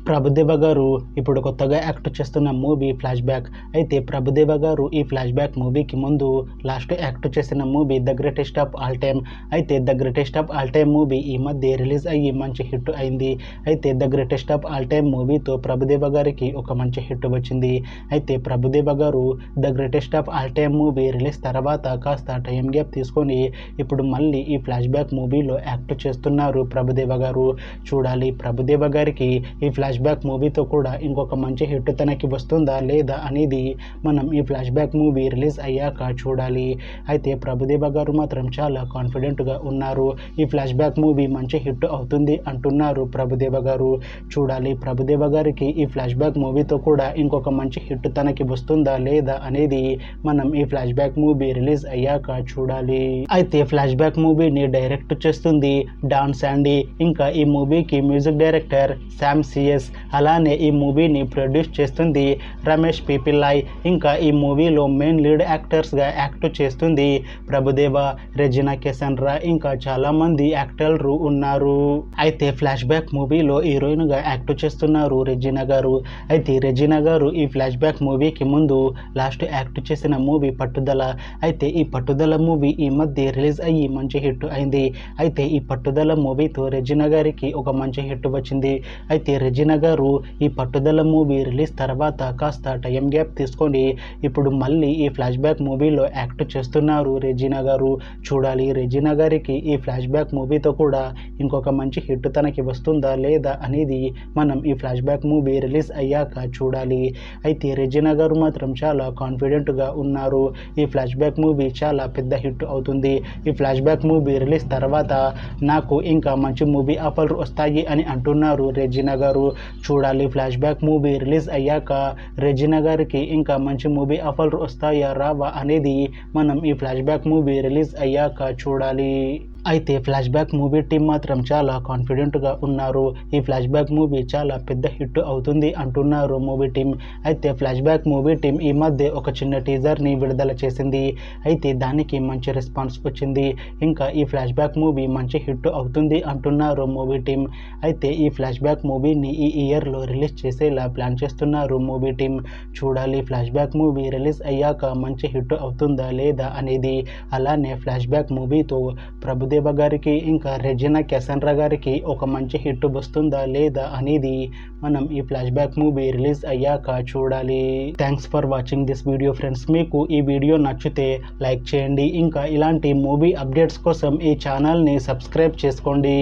ప్రభుదేవ గారు ఇప్పుడు కొత్తగా యాక్ట్ చేస్తున్న మూవీ ఫ్లాష్ బ్యాక్. అయితే ప్రభుదేవ గారు ఈ ఫ్లాష్ బ్యాక్ మూవీకి ముందు లాస్ట్ యాక్ట్ చేసిన movie the greatest of all time. అయితే the greatest of all time movie ఈ మధ్య రిలీజ్ అయ్యి మంచి హిట్ అయింది. అయితే the greatest of all time మూవీతో ప్రభుదేవ గారికి ఒక మంచి హిట్ వచ్చింది. అయితే ప్రభుదేవ గారు the greatest of all time movie release తర్వాత కాస్త టైం గ్యాప్ తీసుకొని ఇప్పుడు మళ్ళీ ఈ ఫ్లాష్ బ్యాక్ మూవీలో యాక్ట్ చేస్తున్నారు ప్రభుదేవ గారు. చూడాలి ప్రభుదేవ గారికి ఈ ఫ్లాష్ బ్యాక్ మూవీతో కూడా ఇంకొక మంచి హిట్ తనకి వస్తుందా లేదా అనేది మనం ఈ ఫ్లాష్ బ్యాక్ మూవీ రిలీజ్ అయ్యాక చూడాలి. అయితే ప్రభుదేవ గారు మాత్రం చాలా కాన్ఫిడెంట్గా ఉన్నారు. ఈ ఫ్లాష్ బ్యాక్ మూవీ మంచి హిట్ అవుతుంది అంటున్నారు ప్రభుదేవ గారు. చూడాలి ప్రభుదేవ గారికి ఈ ఫ్లాష్ బ్యాక్ మూవీతో కూడా ఇంకొక మంచి హిట్ తనకి వస్తుందా లేదా అనేది మనం ఈ ఫ్లాష్ బ్యాక్ మూవీ రిలీజ్ అయ్యాక చూడాలి. అయితే ఫ్లాష్ బ్యాక్ మూవీని డైరెక్ట్ చేస్తుంది డాన్ శాండీ. ఇంకా ఈ మూవీకి మ్యూజిక్ డైరెక్టర్ శామ్ సిఎస్. అలానే ఈ మూవీని ప్రొడ్యూస్ చేస్తుంది రమేష్ పిపిల్లాయ్. ఇంకా ఈ మూవీలో మెయిన్ లీడ్ యాక్టర్స్గా యాక్ట్ చేస్తుంది ప్రభుదేవ, రెజినా కెసెండ్రా, ఇంకా చాలా మంది యాక్టర్లు ఉన్నారు. అయితే ఫ్లాష్ బ్యాక్ మూవీలో హీరోయిన్గా యాక్ట్ చేస్తున్నారు రెజినా గారు. అయితే రెజినా గారు ఈ ఫ్లాష్ బ్యాక్ మూవీకి ముందు లాస్ట్ యాక్ట్ చేసిన మూవీ పట్టుదల. అయితే ఈ పట్టుదల మూవీ ఈ మధ్య రిలీజ్ అయ్యి మంచి హిట్ అయింది. అయితే ఈ పట్టుదల మూవీతో రెజినా గారికి ఒక మంచి హిట్ వచ్చింది. అయితే రెజినా గారు ఈ పట్టుదల మూవీ రిలీజ్ తర్వాత కాస్త టైం గ్యాప్ తీసుకొని ఇప్పుడు మళ్ళీ ఈ ఫ్లాష్ బ్యాక్ మూవీలో యాక్ట్ చేస్తున్నారు రెజినా గారు. చూడాలి రెజినా గారికి ఈ ఫ్లాష్ బ్యాక్ మూవీతో కూడా ఇంకొక మంచి హిట్ తనకి వస్తుందా లేదా అనేది మనం ఈ ఫ్లాష్ బ్యాక్ మూవీ రిలీజ్ అయ్యాక చూడాలి. అయితే రెజినా గారు మాత్రం చాలా కాన్ఫిడెంట్గా ఉన్నారు. ఈ ఫ్లాష్ బ్యాక్ మూవీ చాలా పెద్ద హిట్ అవుతుంది. ఈ ఫ్లాష్ బ్యాక్ మూవీ రిలీజ్ తర్వాత నాకు ఇంకా మంచి మూవీ ఆఫర్లు వస్తాయి అని అంటున్నారు రెజినా గారు. చూడాలి ఫ్లాష్ బ్యాక్ మూవీ రిలీజ్ అయ్యాక రెజినా గారికి ఇంకా మంచి మూవీ ఆఫర్లు వస్తాయా రావా అనేది మనం ఈ ఫ్లాష్ బ్యాక్ మూవీ రిలీజ్ అయ్యాక చూడాలి. అయితే ఫ్లాష్ బ్యాక్ మూవీ టీం మాత్రం చాలా కాన్ఫిడెంట్గా ఉన్నారు. ఈ ఫ్లాష్ బ్యాక్ మూవీ చాలా పెద్ద హిట్ అవుతుంది అంటున్నారు మూవీ టీం. అయితే ఫ్లాష్ బ్యాక్ మూవీ టీం ఈ మధ్య ఒక చిన్న టీజర్ని విడుదల చేసింది. అయితే దానికి మంచి రెస్పాన్స్ వచ్చింది. ఇంకా ఈ ఫ్లాష్ బ్యాక్ మూవీ మంచి హిట్ అవుతుంది అంటున్నారు మూవీ టీం. అయితే ఈ ఫ్లాష్ బ్యాక్ మూవీని ఈ ఇయర్లో రిలీజ్ చేసేలా ప్లాన్ చేస్తున్నారు మూవీ టీం. చూడాలి ఫ్లాష్ బ్యాక్ మూవీ రిలీజ్ అయ్యాక మంచి హిట్ అవుతుందా లేదా అనేది. అలానే ఫ్లాష్ బ్యాక్ మూవీతో ప్రభుదేవ గారికి ఇంకా రెజినా కెసెండ్రా గారికి ఒక మంచి హిట్ వస్తుందా లేదా అనేది మనం ఈ ఫ్లాష్ బ్యాక్ మూవీ రిలీజ్ అయ్యాక చూడాలి. Thanks for watching this video friends. మీకు ఈ వీడియో నచ్చితే లైక్ చేయండి. ఇంకా ఇలాంటి మూవీ అప్డేట్స్ కోసం ఈ ఛానల్ని సబ్స్క్రైబ్ చేసుకోండి.